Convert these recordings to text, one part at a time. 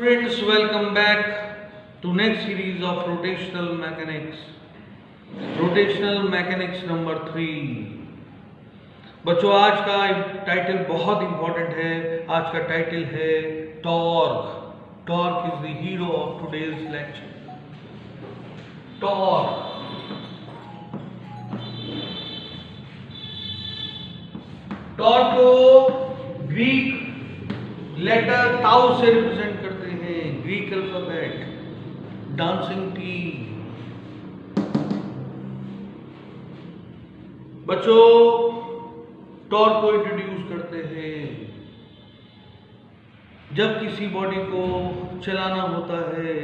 Students, welcome back to next series of rotational mechanics. Rotational mechanics number 3. बच्चों, आज का title बहुत important है. आज का टाइटल है torque. Torque is the hero of today's lecture. Torque. Torque को ग्रीक लेटर ताउ से रिप्रेजेंट करते हैं. Greek alphabet, dancing T. बच्चों, टॉर्क को इंट्रोड्यूस करते हैं. जब किसी बॉडी को चलाना होता है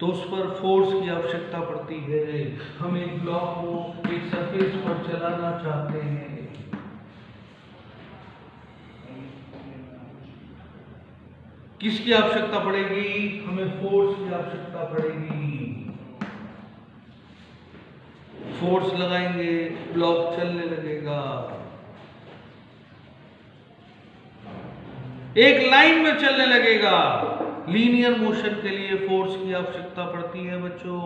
तो उस पर फोर्स की आवश्यकता पड़ती है. हम एक ब्लॉक को एक सरफेस पर चलाना चाहते हैं. किसकी आवश्यकता पड़ेगी? हमें फोर्स की आवश्यकता पड़ेगी. फोर्स लगाएंगे, ब्लॉक चलने लगेगा. एक लाइन में चलने लगेगा. लीनियर मोशन के लिए फोर्स की आवश्यकता पड़ती है बच्चों.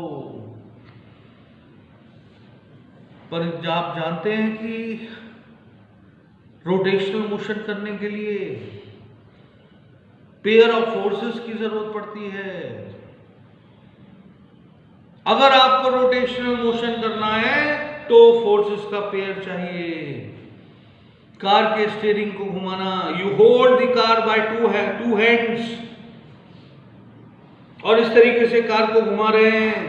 पर आप जानते हैं कि रोटेशनल मोशन करने के लिए पेयर ऑफ फोर्सेस की जरूरत पड़ती है. अगर आपको रोटेशनल मोशन करना है तो फोर्सेस का पेयर चाहिए. कार के स्टीयरिंग को घुमाना, you hold the car by two hands और इस तरीके से कार को घुमा रहे हैं.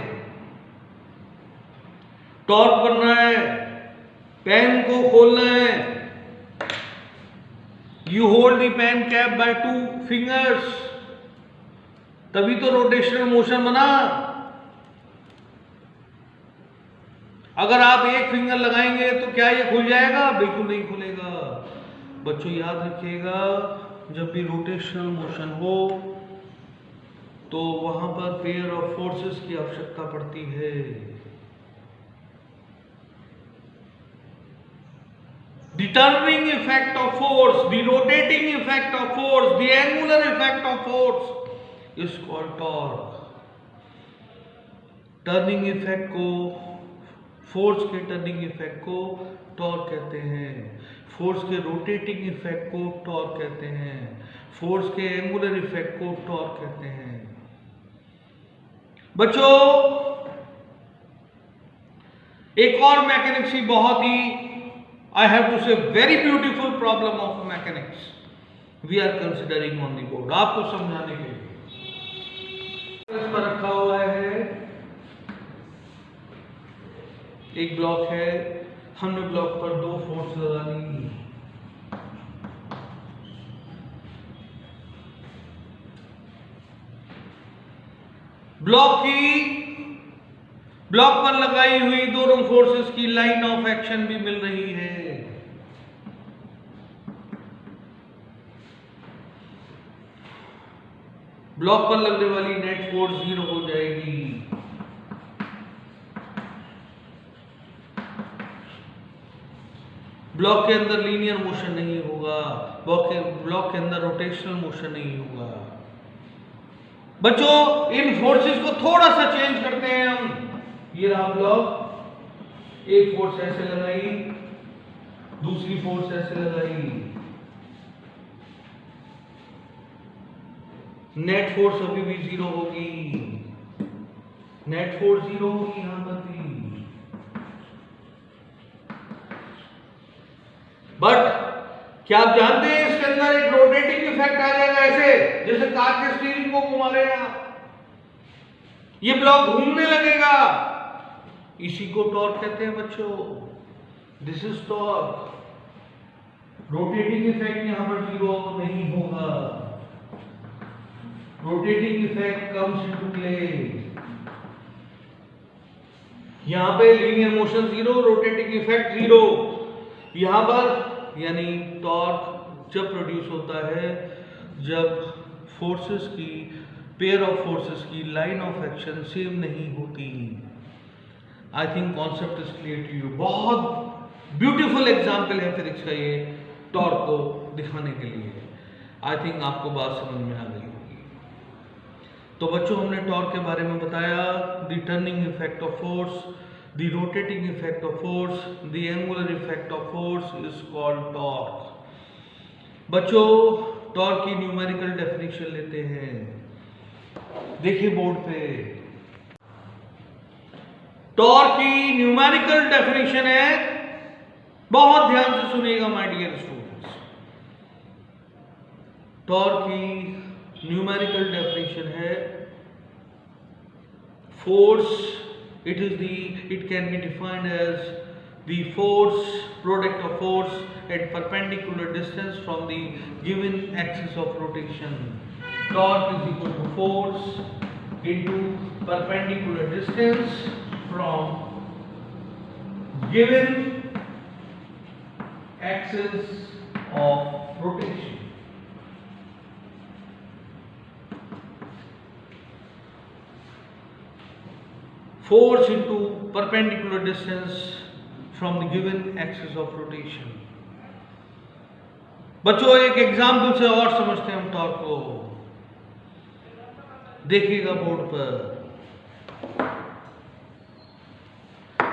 टॉर्क बनना है, पेन को खोलना है, you hold the pen cap by two fingers, तभी तो रोटेशनल मोशन बना. अगर आप एक फिंगर लगाएंगे तो क्या ये खुल जाएगा? बिल्कुल नहीं खुलेगा. बच्चों, याद रखिएगा, जब भी रोटेशनल मोशन हो तो वहां पर पेयर ऑफ फोर्सेस की आवश्यकता पड़ती है. The turning effect of force, the rotating effect of force, the angular effect of force is called torque. Turning effect को, फोर्स के टर्निंग इफेक्ट को टॉर्क कहते हैं. फोर्स के रोटेटिंग इफेक्ट को टॉर्क कहते हैं. फोर्स के एंगुलर इफेक्ट को टॉर्क कहते हैं. बच्चों, एक और मैकेनिक्स ही बहुत ही, I have to say, very beautiful problem of mechanics we are considering on the board. आपको समझाने के लिए इस पर रखा हुआ है. एक ब्लॉक है, हमने ब्लॉक पर दो फोर्स लगानी. ब्लॉक पर लगाई हुई दोनों फोर्सेस की लाइन ऑफ एक्शन भी मिल रही है. ब्लॉक पर लगने वाली नेट फोर्स 0 हो जाएगी. ब्लॉक के अंदर लीनियर मोशन नहीं होगा. ब्लॉक के अंदर रोटेशनल मोशन नहीं होगा. बच्चों, इन फोर्सेस को थोड़ा सा चेंज करते हैं हम. ये रहा ब्लॉक, एक फोर्स ऐसे लगाई, दूसरी फोर्स ऐसे लगाई. नेट फोर्स अभी भी 0 होगी. नेट फोर्स 0 होगी यहां पर भी. बट क्या आप जानते हैं इसके अंदर एक रोटेटिंग इफेक्ट आ जाएगा, ऐसे जैसे कार के स्टीयरिंग को घुमा रहे हैं आप. ये ब्लॉक घूमने लगेगा. इसी को टॉर्क कहते हैं बच्चों. This is torque. Rotating effect यहां पर 0 नहीं होगा. Rotating effect comes into play. यहां पे लीनियर मोशन 0, रोटेटिंग इफेक्ट 0. यहां पर यानी टॉर्क जब प्रोड्यूस होता है जब फोर्सेस की, पेयर ऑफ फोर्सेस की लाइन ऑफ एक्शन सेम नहीं होती. I think concept is clear to you. बहुत ब्यूटीफुल एग्जाम्पल है फिजिक्स का ये टॉर्क को दिखाने के लिए. आई थिंक आपको बात समझ में आ गई होगी। तो बच्चों हमने टॉर्क के बारे में बताया, the turning effect of force, the rotating effect of force, the angular effect of force is called torque. बच्चों टॉर्क की न्यूमेरिकल डेफिनेशन लेते हैं, देखिए बोर्ड पे। टॉर्क की न्यूमेरिकल डेफिनेशन है, बहुत ध्यान से सुनिएगा माय डियर स्टूडेंट्स। टॉर्क की न्यूमेरिकल डेफिनेशन है force, it can be defined as the force, product of force at perpendicular distance from the given axis of rotation. Torque is equal to force into perpendicular distance from given axis of rotation. Force into perpendicular distance from the given axis of rotation. बच्चों एक example से और समझते हैं हम torque को, देखिएगा board पर।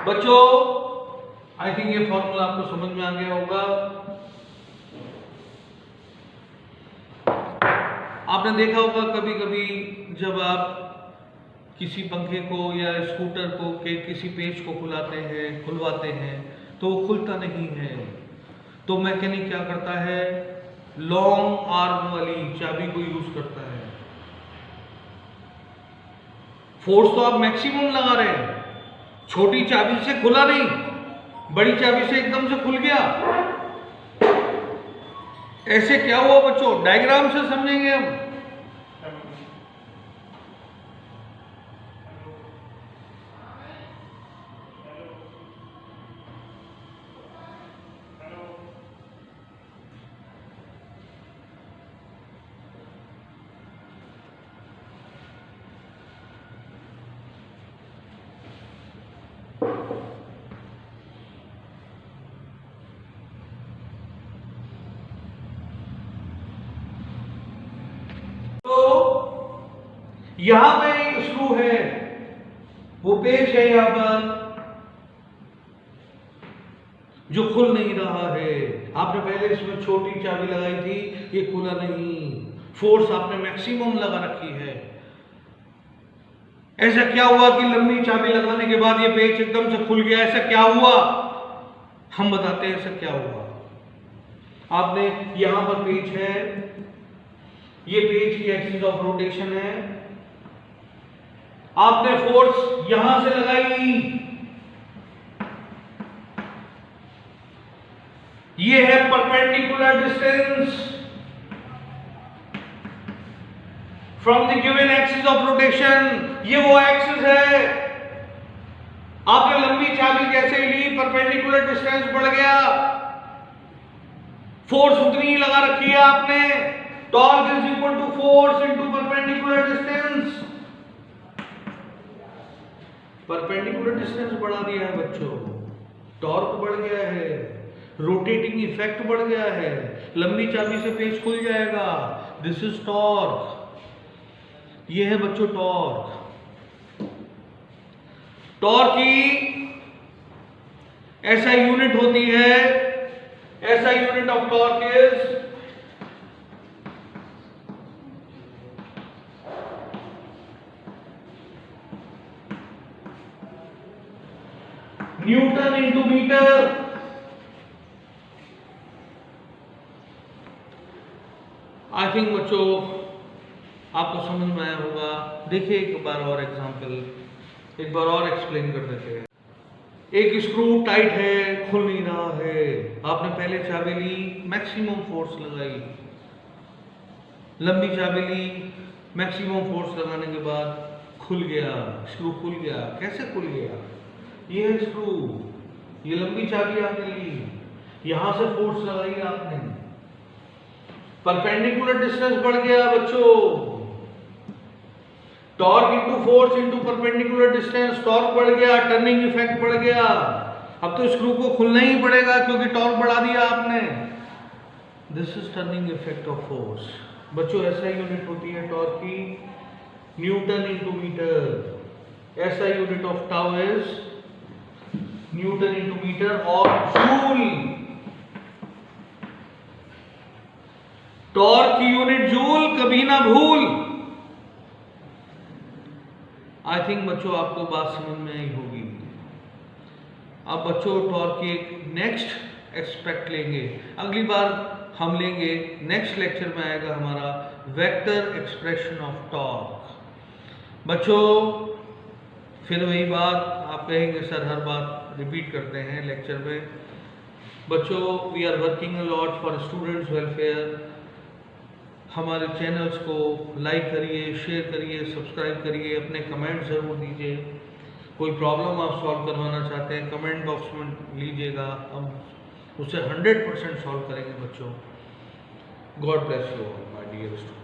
बच्चों आई थिंक ये फॉर्मूला आपको समझ में आ गया होगा। आपने देखा होगा कभी कभी जब आप किसी पंखे को या स्कूटर को के किसी पेच को खुलवाते हैं तो वो खुलता नहीं है, तो मैकेनिक क्या करता है, लॉन्ग आर्म वाली चाबी को यूज करता है। फोर्स तो आप मैक्सिमम लगा रहे हैं, छोटी चाबी से खुला नहीं, बड़ी चाबी से एकदम से खुल गया। ऐसे क्या हुआ बच्चों, डायग्राम से समझेंगे हम। तो यहां पे एक स्क्रू है, वो पेच है यहां पर जो खुल नहीं रहा है। आपने पहले इसमें छोटी चाबी लगाई थी, ये खुला नहीं, फोर्स आपने मैक्सिमम लगा रखी है। ऐसा क्या हुआ कि लंबी चाबी लगाने के बाद ये पेच एकदम से खुल गया, ऐसा क्या हुआ, हम बताते हैं ऐसा क्या हुआ। आपने यहां पर पेच है, ये पेच की एक्सिस ऑफ रोटेशन है, आपने फोर्स यहां से लगाई, ये है perpendicular distance from the given axis of rotation, ये वो एक्सिस है। आपने लंबी चाबी जैसे ली, परपेंडिकुलर डिस्टेंस बढ़ गया, फोर्स उतनी ही लगा रखी है आपने। Torque is equal to force into perpendicular distance. Perpendicular distance बढ़ा दिया है बच्चों, टॉर्क बढ़ गया है, रोटेटिंग इफेक्ट बढ़ गया है, लंबी चाबी से पेच खुल जाएगा। दिस इज टॉर्क, ये है बच्चों टॉर्क। टॉर्क की ऐसा यूनिट होती है, ऐसा unit of torque is newton into metre. I think बच्चों आपको समझ में आया होगा। देखिए एक बार और एग्जांपल, एक बार और एक्सप्लेन कर देते हैं। एक स्क्रू टाइट है, खुल नहीं रहा है, आपने पहले चाबी ली, मैक्सिमम फोर्स लगाई, लंबी चाबी ली, मैक्सिमम फोर्स लगाने के बाद खुल गया, स्क्रू खुल गया। कैसे खुल गया, ये है स्क्रू, ये लंबी चाबी आपने ली, यहां से फोर्स लगाई आपने, परपेंडिकुलर डिस्टेंस बढ़ गया बच्चों, torque into force into perpendicular distance, torque बढ़ गया, टर्निंग इफेक्ट बढ़ गया। अब तो स्क्रू को खुलना ही पड़ेगा क्योंकि टॉर्क बढ़ा दिया आपने। This is turning effect of force. बच्चों ऐसा यूनिट होती है टॉर्क की, newton into metre. SI unit of tau is newton into metre और जूल। टॉर्क की यूनिट जूल, कभी ना भूल। आई थिंक बच्चों आपको बात समझ में आई होगी। अब बच्चों टॉर्क की एक नेक्स्ट एस्पेक्ट लेंगे, अगली बार हम लेंगे, नेक्स्ट लेक्चर में आएगा हमारा वेक्टर एक्सप्रेशन ऑफ टॉर्क। बच्चों फिर वही बात आप कहेंगे सर हर बात रिपीट करते हैं लेक्चर में। बच्चों we are working a lot for students welfare. हमारे चैनल्स को लाइक करिए, शेयर करिए, सब्सक्राइब करिए, अपने कमेंट ज़रूर दीजिए। कोई प्रॉब्लम आप सॉल्व करवाना चाहते हैं कमेंट बॉक्स में लीजिएगा, हम उसे 100% सॉल्व करेंगे बच्चों। God bless you all my dear students.